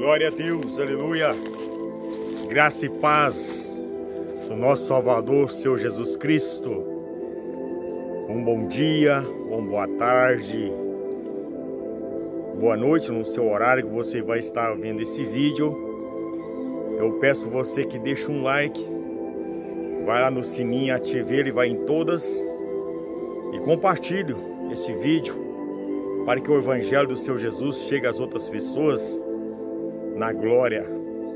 Glória a Deus, aleluia. Graça e paz do nosso Salvador, Senhor Jesus Cristo. Um bom dia, uma boa tarde, boa noite no seu horário que você vai estar vendo esse vídeo. Eu peço você que deixe um like, vai lá no sininho, ative ele, vai em todas e compartilhe esse vídeo para que o Evangelho do Senhor Jesus chegue às outras pessoas na glória,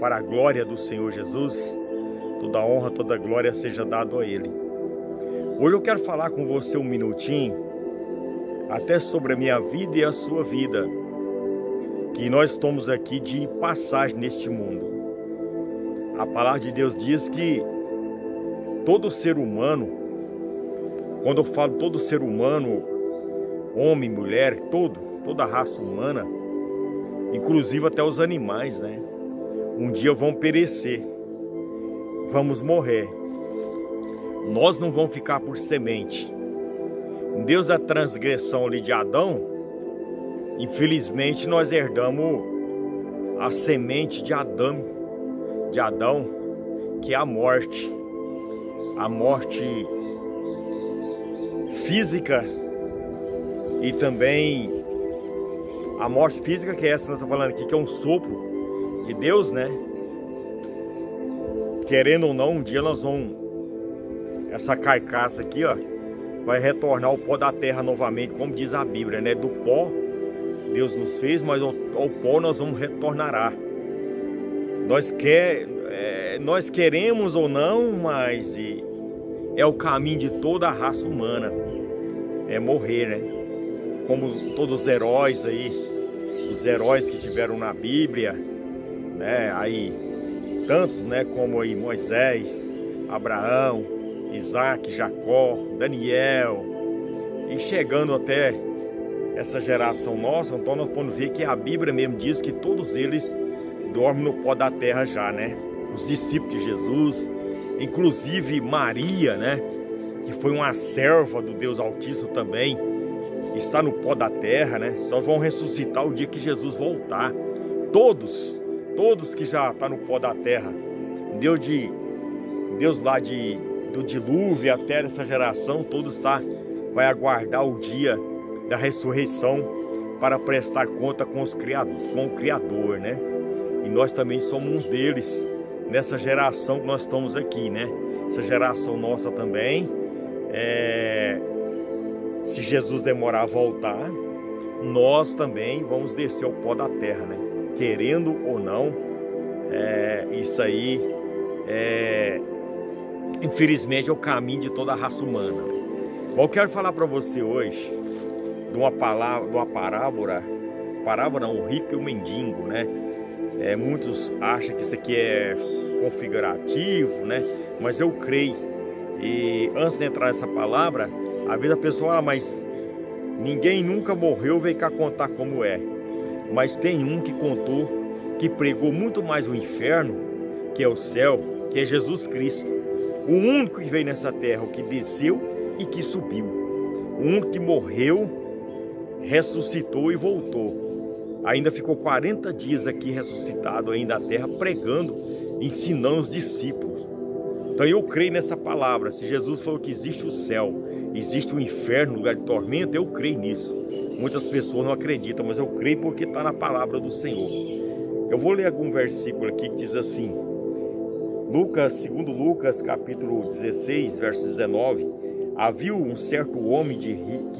para a glória do Senhor Jesus. Toda honra, toda glória seja dado a Ele. Hoje eu quero falar com você um minutinho, até sobre a minha vida e a sua vida, que nós estamos aqui de passagem neste mundo. A palavra de Deus diz que todo ser humano, quando eu falo todo ser humano, homem, mulher, toda a raça humana, inclusive até os animais, né? Um dia vão perecer, vamos morrer. Nós não vamos ficar por semente. Em Deus da transgressão ali de Adão, infelizmente nós herdamos a semente de Adão, que é a morte física e também a morte física, que é essa que nós estamos falando aqui, que é um sopro de Deus, né? Querendo ou não, um dia nós vamos, essa carcaça aqui, ó, vai retornar ao pó da terra novamente, como diz a Bíblia, né? Do pó Deus nos fez, mas ao pó nós vamos retornará. Nós queremos ou não, mas é o caminho de toda a raça humana, é morrer, né? Como todos os heróis aí, os heróis que tiveram na Bíblia, né? Aí tantos, né? Como aí Moisés, Abraão, Isaac, Jacó, Daniel, e chegando até essa geração nossa, então nós podemos ver que a Bíblia mesmo diz que todos eles dormem no pó da terra já, né? Os discípulos de Jesus, inclusive Maria, né? Que foi uma serva do Deus Altíssimo também, está no pó da terra, né? Só vão ressuscitar o dia que Jesus voltar. Todos que já estão no pó da terra, Deus lá do dilúvio até essa geração, todos vai aguardar o dia da ressurreição para prestar conta com o Criador, né? E nós também somos um deles nessa geração que nós estamos aqui, né? Essa geração nossa também, se Jesus demorar a voltar, nós também vamos descer ao pó da terra, né? Querendo ou não, isso aí infelizmente é o caminho de toda a raça humana. Bom, eu quero falar para você hoje de uma parábola, o rico e o mendigo, né? Muitos acham que isso aqui é configurativo, né? Mas eu creio. E antes de entrar nessa palavra, às vezes a pessoa fala, mas ninguém nunca morreu, veio cá contar como é. Mas tem um que contou, que pregou muito mais o inferno, que é o céu, que é Jesus Cristo. O único que veio nessa terra, o que desceu e que subiu. O único que morreu, ressuscitou e voltou. Ainda ficou 40 dias aqui ressuscitado ainda na terra, pregando, ensinando os discípulos. Então eu creio nessa palavra. Se Jesus falou que existe o céu, existe o inferno, lugar de tormento, eu creio nisso. Muitas pessoas não acreditam, mas eu creio porque está na palavra do Senhor. Eu vou ler algum versículo aqui que diz assim, segundo Lucas capítulo 16, verso 19, havia um certo homem rico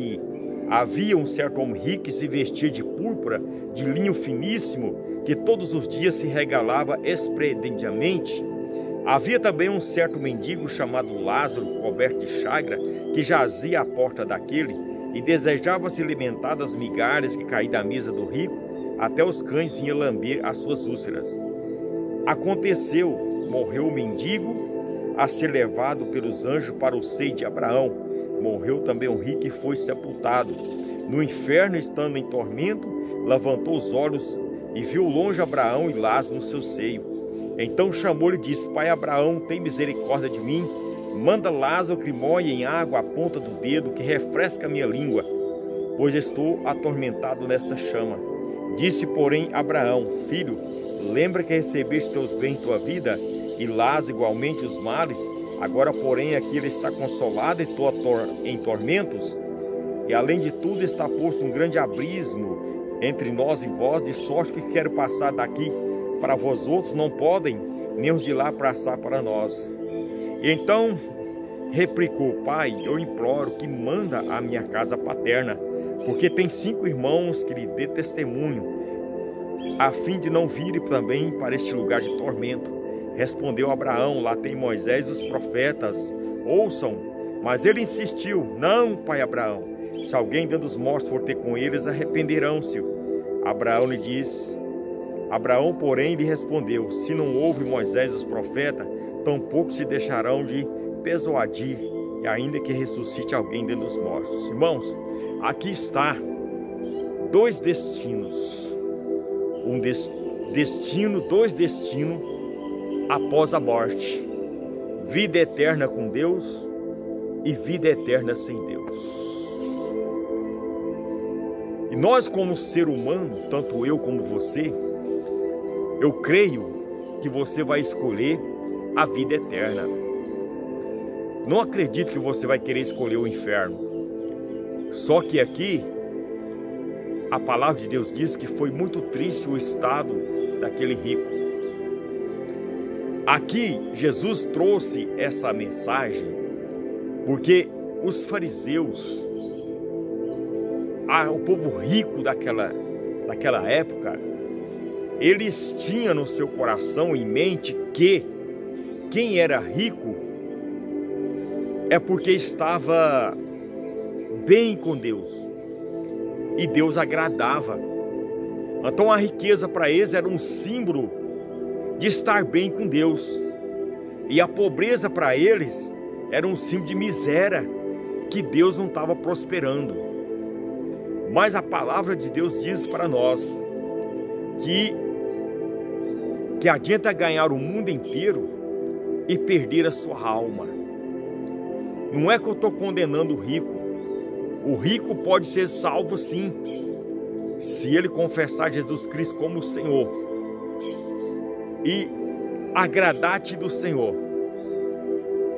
que se vestia de púrpura, de linho finíssimo, que todos os dias se regalava esplendidamente. Havia também um certo mendigo chamado Lázaro, coberto de chaga, que jazia à porta daquele e desejava se alimentar das migalhas que caíam da mesa do rico, até os cães vinham lamber as suas úlceras. Aconteceu, morreu o mendigo, a ser levado pelos anjos para o seio de Abraão. Morreu também o rico e foi sepultado. No inferno, estando em tormento, levantou os olhos e viu longe Abraão e Lázaro no seu seio. Então chamou-lhe e disse, Pai Abraão, tem misericórdia de mim, manda Lázaro que molhe em água a ponta do dedo, que refresca a minha língua, pois estou atormentado nessa chama. Disse, porém, Abraão: filho, lembra que recebeste teus bens tua vida, e Lázaro igualmente os males? Agora, porém, aqui ele está consolado e estou em tormentos, e além de tudo está posto um grande abismo entre nós e vós, de sorte que quero passar daqui para vós outros, não podem, nem os de lá passar para nós. E então replicou: pai, eu imploro que manda a minha casa paterna, porque tem 5 irmãos, que lhe dê testemunho, a fim de não virem também para este lugar de tormento. Respondeu Abraão: lá tem Moisés e os profetas, ouçam. Mas ele insistiu: não, pai Abraão, se alguém dando os mortos for ter com eles, arrependerão-se. Abraão, porém, lhe respondeu: se não houve Moisés e os profetas, tampouco se deixarão de persuadir, e ainda que ressuscite alguém dentre os mortos. Irmãos, aqui está 2 destinos. Dois destinos após a morte: vida eterna com Deus e vida eterna sem Deus. E nós, como ser humano, tanto eu como você, eu creio que você vai escolher a vida eterna. Não acredito que você vai querer escolher o inferno. Só que aqui a palavra de Deus diz que foi muito triste o estado daquele rico. Aqui Jesus trouxe essa mensagem porque os fariseus, o povo rico daquela época, eles tinham no seu coração em mente que quem era rico é porque estava bem com Deus e Deus agradava. Então a riqueza para eles era um símbolo de estar bem com Deus, e a pobreza para eles era um símbolo de miséria, que Deus não estava prosperando. Mas a palavra de Deus diz para nós que adianta ganhar o mundo inteiro e perder a sua alma. Não é que eu estou condenando o rico. O rico pode ser salvo sim, se ele confessar Jesus Cristo como o Senhor e agradar-te do Senhor.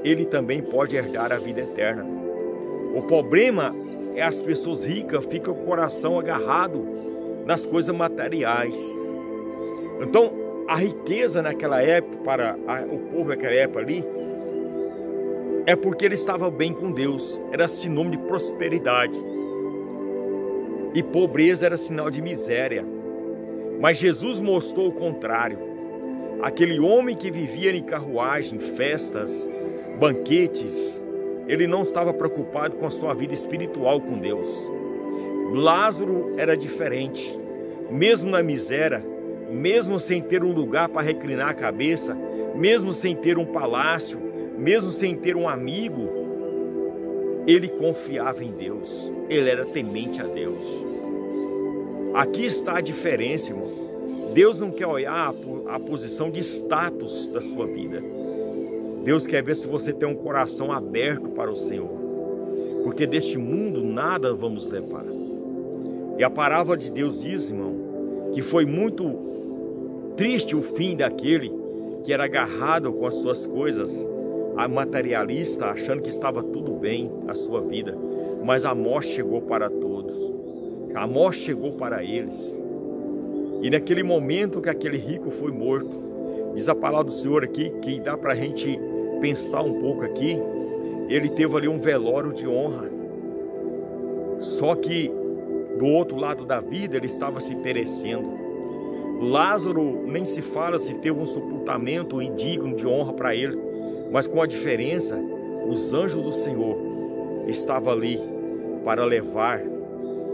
Ele também pode herdar a vida eterna. O problema é as pessoas ricas ficam com o coração agarrado nas coisas materiais. Então a riqueza naquela época, para o povo daquela época ali, é porque ele estava bem com Deus, era sinônimo de prosperidade. E pobreza era sinal de miséria. Mas Jesus mostrou o contrário. Aquele homem que vivia em carruagem, festas, banquetes, ele não estava preocupado com a sua vida espiritual com Deus. Lázaro era diferente. Mesmo na miséria, mesmo sem ter um lugar para reclinar a cabeça, mesmo sem ter um palácio, mesmo sem ter um amigo, ele confiava em Deus, ele era temente a Deus. Aqui está a diferença, irmão. Deus não quer olhar a posição de status da sua vida. Deus quer ver se você tem um coração aberto para o Senhor, porque deste mundo nada vamos levar. E a palavra de Deus diz, irmão, que foi muito triste o fim daquele que era agarrado com as suas coisas, a materialista, achando que estava tudo bem a sua vida, mas a morte chegou para todos, a morte chegou para eles. E naquele momento que aquele rico foi morto, diz a palavra do Senhor aqui, que dá para a gente pensar um pouco aqui, ele teve ali um velório de honra. Só que do outro lado da vida ele estava se perecendo. Lázaro nem se fala se teve um sepultamento indigno de honra para ele, mas com a diferença, os anjos do Senhor estavam ali para levar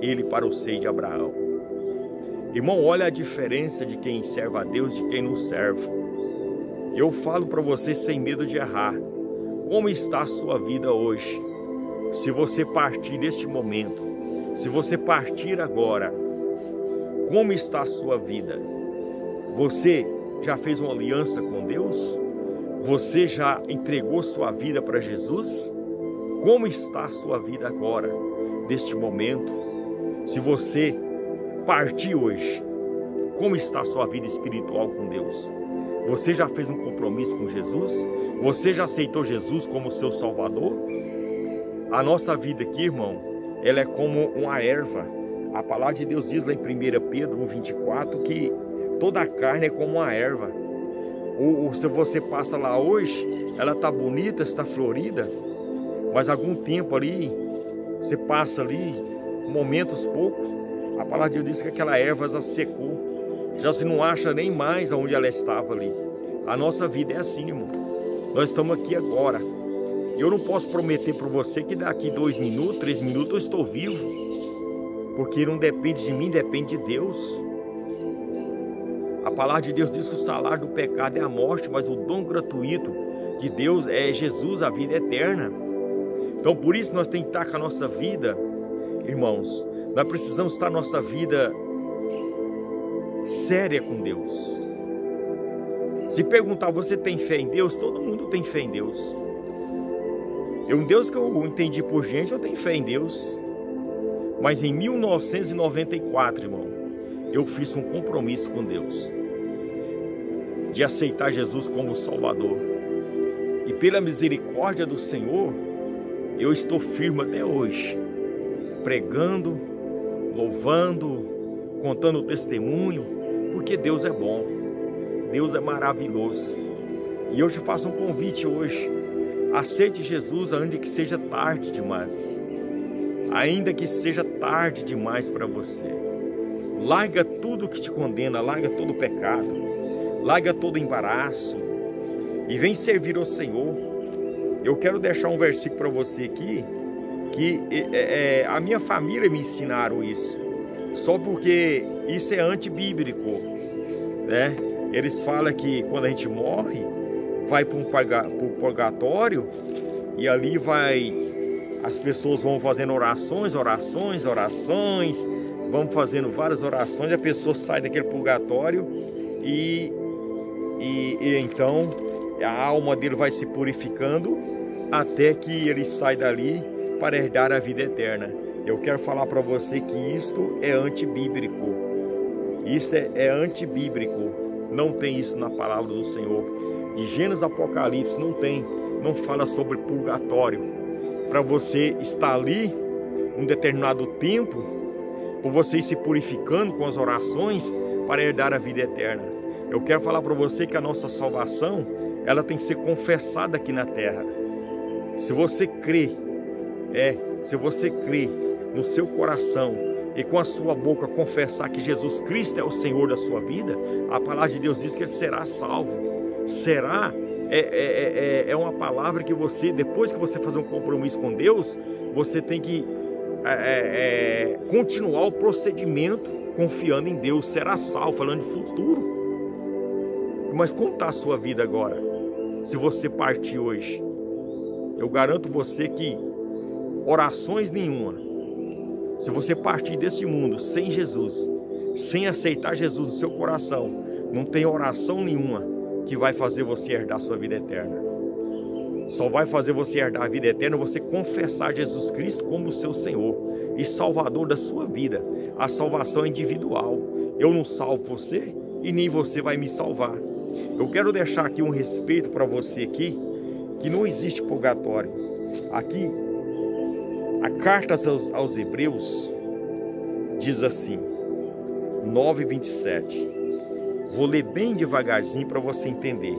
ele para o seio de Abraão. Irmão, olha a diferença de quem serve a Deus e de quem não serve. Eu falo para você sem medo de errar. Como está a sua vida hoje? Se você partir neste momento, se você partir agora, como está a sua vida? Você já fez uma aliança com Deus? Você já entregou sua vida para Jesus? Como está a sua vida agora, neste momento? Se você partir hoje, como está a sua vida espiritual com Deus? Você já fez um compromisso com Jesus? Você já aceitou Jesus como seu Salvador? A nossa vida aqui, irmão, ela é como uma erva. A palavra de Deus diz lá em 1 Pedro 1,24 que toda a carne é como uma erva. Se você passa lá hoje, ela está bonita, está florida, mas algum tempo ali, você passa ali, momentos poucos, a palavra de Deus diz que aquela erva já secou, já se não acha nem mais onde ela estava ali. A nossa vida é assim, irmão. Nós estamos aqui agora. Eu não posso prometer para você que daqui 2 minutos, 3 minutos eu estou vivo, porque não depende de mim, depende de Deus. A palavra de Deus diz que o salário do pecado é a morte, mas o dom gratuito de Deus é Jesus, a vida eterna. Então por isso nós temos que estar com a nossa vida, irmãos, nós precisamos estar a nossa vida séria com Deus. Se perguntar, você tem fé em Deus? Todo mundo tem fé em Deus. Um Deus que eu entendi por gente, eu tenho fé em Deus. Mas em 1994, irmão, eu fiz um compromisso com Deus de aceitar Jesus como Salvador. E pela misericórdia do Senhor, eu estou firme até hoje, pregando, louvando, contando o testemunho, porque Deus é bom, Deus é maravilhoso. E eu te faço um convite hoje: aceite Jesus ainda que seja tarde demais. Ainda que seja tarde demais para você. Larga tudo que te condena, larga todo o pecado, larga todo o embaraço e vem servir ao Senhor. Eu quero deixar um versículo para você aqui, que a minha família me ensinaram isso, só porque isso é antibíblico, né? Eles falam que quando a gente morre, vai para o purgatório e ali as pessoas vão fazendo orações, vão fazendo várias orações, a pessoa sai daquele purgatório e então a alma dele vai se purificando até que ele sai dali para herdar a vida eterna. Eu quero falar para você que isto é antibíblico. Isso é antibíblico. Não tem isso na palavra do Senhor. De Gênesis a Apocalipse não fala sobre purgatório. Para você estar ali um determinado tempo, por você ir se purificando com as orações para herdar a vida eterna. Eu quero falar para você que a nossa salvação, ela tem que ser confessada aqui na terra. Se você crê no seu coração e com a sua boca confessar que Jesus Cristo é o Senhor da sua vida, a palavra de Deus diz que ele será salvo. Será é uma palavra que você, depois que você fazer um compromisso com Deus, você tem que continuar o procedimento confiando em Deus. Será salvo, falando de futuro. Mas como está a sua vida agora? Se você partir hoje, eu garanto você que orações nenhuma, se você partir desse mundo sem Jesus, sem aceitar Jesus no seu coração, não tem oração nenhuma que vai fazer você herdar a sua vida eterna. Só vai fazer você herdar a vida eterna você confessar Jesus Cristo como seu Senhor e Salvador da sua vida. A salvação é individual. Eu não salvo você e nem você vai me salvar. Eu quero deixar aqui um respeito para você aqui, que não existe purgatório. Aqui, a carta aos Hebreus diz assim, 9:27. Vou ler bem devagarzinho para você entender.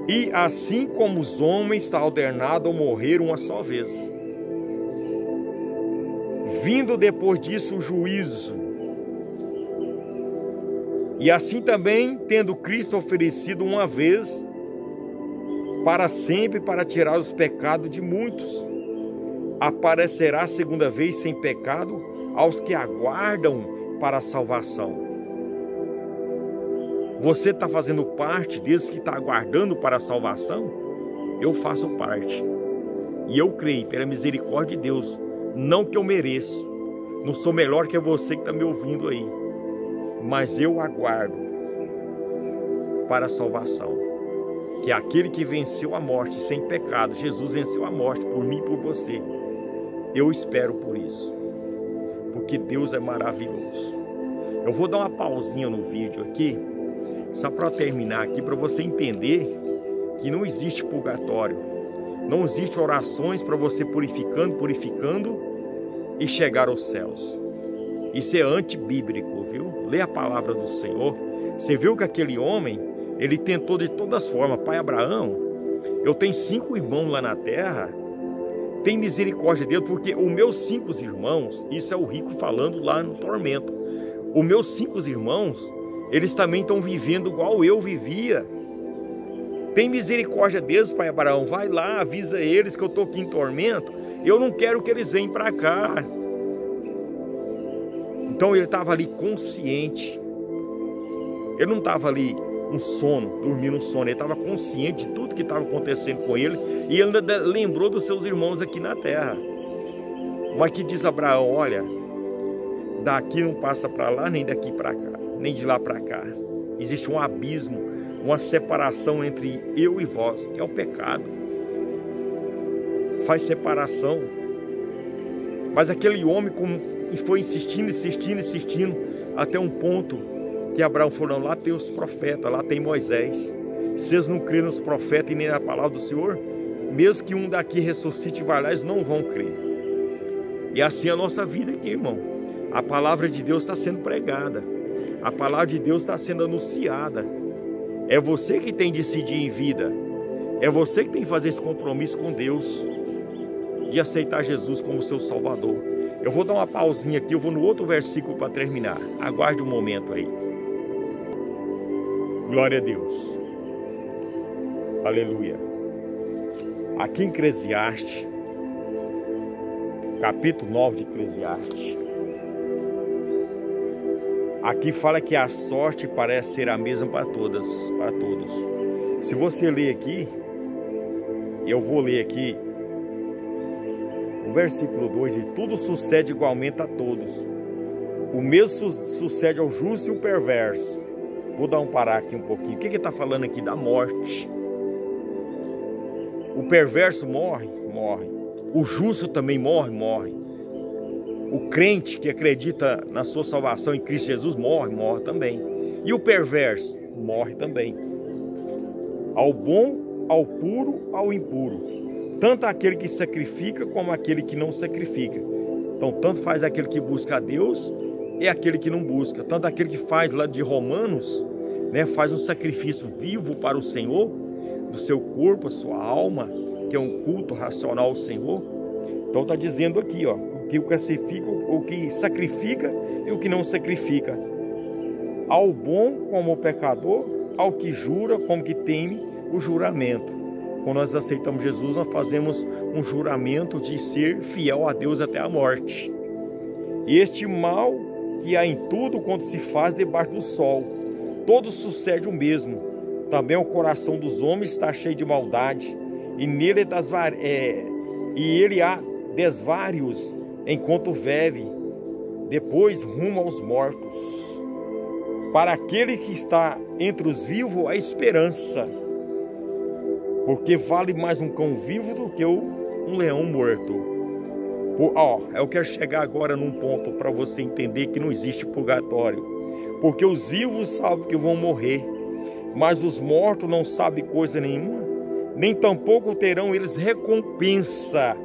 E assim como os homens estão ordenados a morrer uma só vez, vindo depois disso o juízo, e assim também tendo Cristo oferecido uma vez para sempre para tirar os pecados de muitos, aparecerá segunda vez sem pecado aos que aguardam para a salvação. Você está fazendo parte desses que está aguardando para a salvação? Eu faço parte. E eu creio, pela misericórdia de Deus, não que eu mereço. Não sou melhor que você que está me ouvindo aí. Mas eu aguardo para a salvação. Que é aquele que venceu a morte sem pecado. Jesus venceu a morte por mim e por você. Eu espero por isso. Porque Deus é maravilhoso. Eu vou dar uma pausinha no vídeo aqui, só para terminar aqui, para você entender que não existe purgatório. Não existe orações para você purificando e chegar aos céus. Isso é antibíblico, viu? Lê a palavra do Senhor. Você viu que aquele homem, ele tentou de todas as formas. Pai Abraão, eu tenho 5 irmãos lá na terra, tem misericórdia dele, porque os meus 5 irmãos, isso é o rico falando lá no tormento, os meus 5 irmãos, eles também estão vivendo igual eu vivia. Tem misericórdia deles, Pai Abraão, vai lá, avisa eles que eu estou aqui em tormento, eu não quero que eles venham para cá. Então ele estava ali consciente, ele não estava ali um sono, dormindo um sono, ele estava consciente de tudo que estava acontecendo com ele, e ele ainda lembrou dos seus irmãos aqui na terra. Mas que diz Abraão, olha, daqui não passa para lá, nem daqui para cá, nem de lá para cá. Existe um abismo, uma separação entre eu e vós, que é o pecado. Faz separação. Mas aquele homem foi insistindo, até um ponto que Abraão falou, não, lá tem os profetas, lá tem Moisés. Se vocês não crêem nos profetas e nem na palavra do Senhor, mesmo que um daqui ressuscite e vai lá, eles não vão crer. E assim é a nossa vida aqui, irmão. A palavra de Deus está sendo pregada. A palavra de Deus está sendo anunciada. É você que tem de decidir em vida. É você que tem que fazer esse compromisso com Deus, de aceitar Jesus como seu Salvador. Eu vou dar uma pausinha aqui, eu vou no outro versículo para terminar. Aguarde um momento aí. Glória a Deus. Aleluia. Aqui em Eclesiastes, capítulo 9 de Eclesiastes, aqui fala que a sorte parece ser a mesma para todos. Se você ler aqui, eu vou ler aqui o versículo 2, e tudo sucede igualmente a todos. O mesmo sucede ao justo e ao perverso. Vou dar um parar aqui um pouquinho. O que ele está falando aqui? Da morte. O perverso morre. O justo também morre. O crente que acredita na sua salvação em Cristo Jesus morre também. E o perverso morre também. Ao bom, ao puro, ao impuro. Tanto aquele que sacrifica como aquele que não sacrifica. Então, tanto faz aquele que busca a Deus e aquele que não busca. Tanto aquele que faz lá de Romanos, né, faz um sacrifício vivo para o Senhor, do seu corpo, a sua alma, que é um culto racional ao Senhor. Então está dizendo aqui, ó, o que sacrifica e o que não sacrifica. Ao bom como o pecador, ao que jura como que teme o juramento. Quando nós aceitamos Jesus, nós fazemos um juramento de ser fiel a Deus até a morte. Este mal que há em tudo quando se faz debaixo do sol, todo sucede o mesmo. Também o coração dos homens está cheio de maldade, e nele ele há desvários, enquanto vive, depois rumo aos mortos. Para aquele que está entre os vivos, a esperança, porque vale mais um cão vivo do que um leão morto. Eu quero chegar agora num ponto para você entender que não existe purgatório. Porque os vivos sabem que vão morrer, mas os mortos não sabem coisa nenhuma, nem tampouco terão eles recompensa,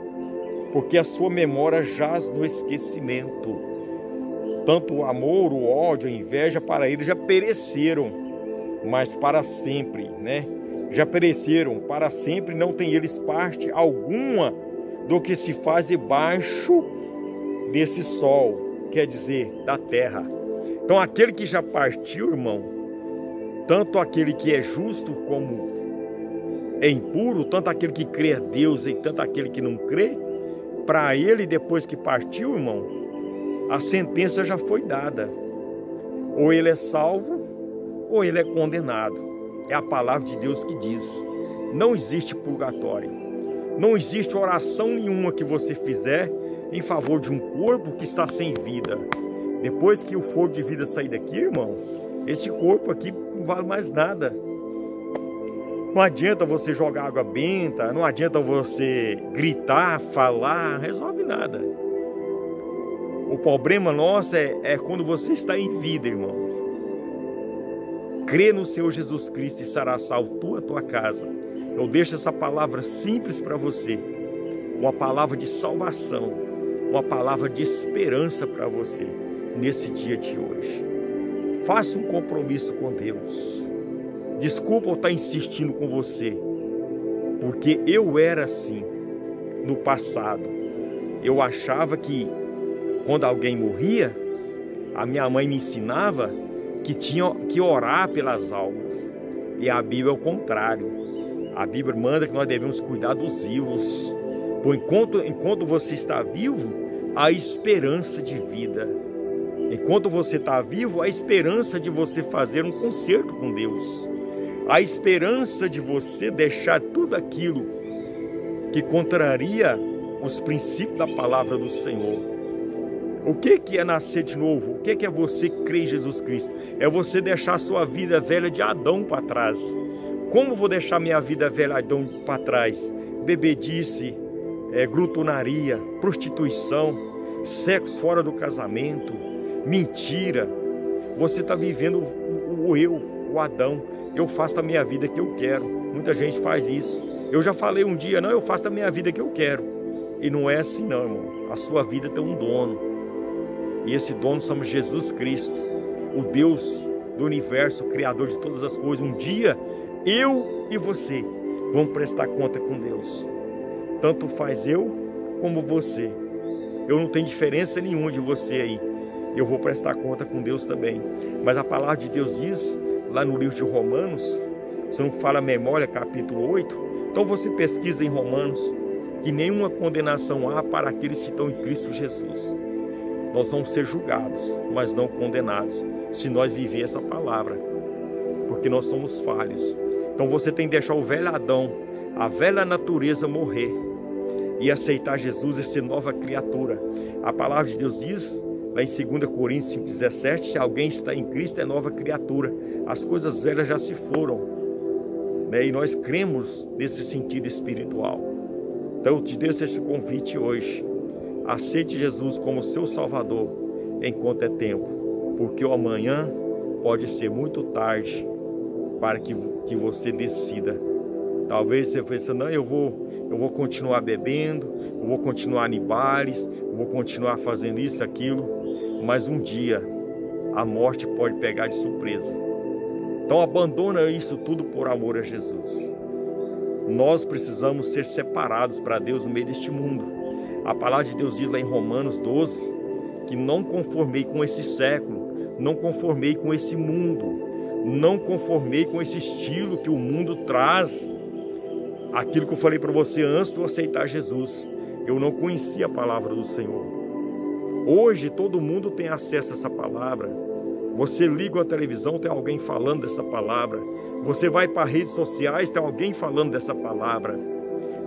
porque a sua memória jaz no esquecimento. Tanto o amor, o ódio, a inveja para eles já pereceram, mas para sempre, né? Já pereceram, para sempre não tem eles parte alguma do que se faz debaixo desse sol, quer dizer, da terra. Então aquele que já partiu, irmão, tanto aquele que é justo como é impuro, tanto aquele que crê a Deus e tanto aquele que não crê, para ele depois que partiu, irmão, a sentença já foi dada. Ou ele é salvo, ou ele é condenado. É a palavra de Deus que diz. Não existe purgatório. Não existe oração nenhuma que você fizer em favor de um corpo que está sem vida. Depois que o fogo de vida sair daqui, irmão, esse corpo aqui não vale mais nada. Não adianta você jogar água benta, não adianta você gritar, falar, resolve nada. O problema nosso é quando você está em vida, irmãos. Crê no Senhor Jesus Cristo e será salvo a tua casa. Eu deixo essa palavra simples para você. Uma palavra de salvação. Uma palavra de esperança para você nesse dia de hoje. Faça um compromisso com Deus. Desculpa eu estar insistindo com você, porque eu era assim no passado. Eu achava que quando alguém morria, a minha mãe me ensinava que tinha que orar pelas almas. E a Bíblia é o contrário. A Bíblia manda que nós devemos cuidar dos vivos. Por enquanto você está vivo, há esperança de vida. Enquanto você está vivo, há esperança de você fazer um concerto com Deus. Há esperança de você deixar tudo aquilo que contraria os princípios da palavra do Senhor. O que é nascer de novo? O que é você crer em Jesus Cristo? É você deixar a sua vida velha de Adão para trás. Como vou deixar minha vida velha de Adão para trás? Bebedice, glutonaria, prostituição, sexo fora do casamento, mentira. Você está vivendo o Adão. Eu faço a minha vida que eu quero. Muita gente faz isso. Eu já falei um dia, não, eu faço a minha vida que eu quero. E não é assim não, irmão. A sua vida tem um dono. E esse dono somos Jesus Cristo, o Deus do universo, o Criador de todas as coisas. Um dia, eu e você vamos prestar conta com Deus. Tanto faz eu como você. Eu não tenho diferença nenhuma de você aí. Eu vou prestar conta com Deus também. Mas a palavra de Deus diz, lá no livro de Romanos, se não fala a memória, capítulo 8, então você pesquisa em Romanos, que nenhuma condenação há para aqueles que estão em Cristo Jesus. Nós vamos ser julgados, mas não condenados, se nós viver essa palavra, porque nós somos falhos. Então você tem que deixar o velho Adão, a velha natureza morrer, e aceitar Jesus e ser nova criatura. A palavra de Deus diz, lá em 2 Coríntios 5,17, se alguém está em Cristo é nova criatura. As coisas velhas já se foram, né? E nós cremos nesse sentido espiritual. Então eu te deixo esse convite hoje. Aceite Jesus como seu Salvador enquanto é tempo, porque o amanhã pode ser muito tarde para que você decida. Talvez você pense, não, eu vou continuar bebendo, eu vou continuar em bares, eu vou continuar fazendo isso, aquilo, mas um dia a morte pode pegar de surpresa. Então abandona isso tudo por amor a Jesus. Nós precisamos ser separados para Deus no meio deste mundo. A palavra de Deus diz lá em Romanos 12, que não conformei com esse século, não conformei com esse mundo, não conformei com esse estilo que o mundo traz. Aquilo que eu falei para você antes de eu aceitar Jesus, eu não conhecia a palavra do Senhor. Hoje todo mundo tem acesso a essa palavra. Você liga a televisão, tem alguém falando dessa palavra. Você vai para redes sociais, tem alguém falando dessa palavra.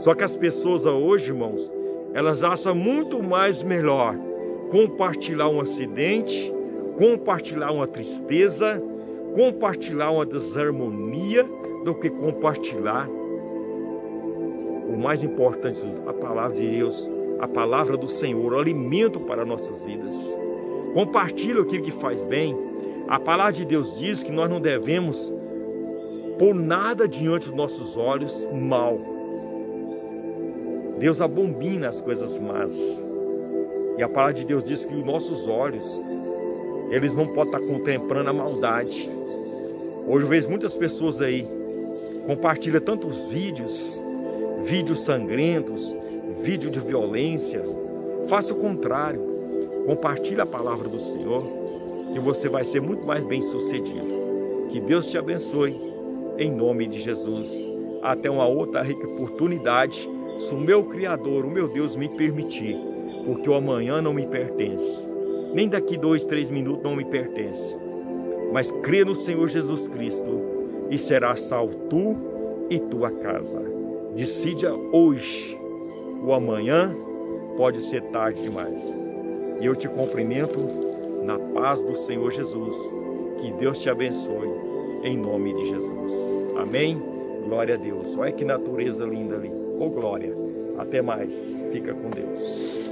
Só que as pessoas hoje, irmãos, elas acham muito mais melhor compartilhar um acidente, compartilhar uma tristeza, compartilhar uma desarmonia, do que compartilhar o mais importante, a palavra de Deus, a palavra do Senhor, o alimento para nossas vidas. Compartilha aquilo que faz bem. A palavra de Deus diz que nós não devemos pôr nada diante dos nossos olhos mal. Deus abomina as coisas más. E a palavra de Deus diz que os nossos olhos, eles não podem estar contemplando a maldade. Hoje eu vejo muitas pessoas aí, compartilham tantos vídeos sangrentos, vídeos de violência. Faça o contrário. Compartilhe a palavra do Senhor, que você vai ser muito mais bem sucedido. Que Deus te abençoe, em nome de Jesus. Até uma outra rica oportunidade, se o meu Criador, o meu Deus me permitir, porque o amanhã não me pertence, nem daqui 2, 3 minutos não me pertence. Mas crê no Senhor Jesus Cristo e será salvo tu e tua casa. Decida hoje. O amanhã pode ser tarde demais. E eu te cumprimento na paz do Senhor Jesus. Que Deus te abençoe em nome de Jesus. Amém? Glória a Deus. Olha que natureza linda ali. Oh glória. Até mais. Fica com Deus.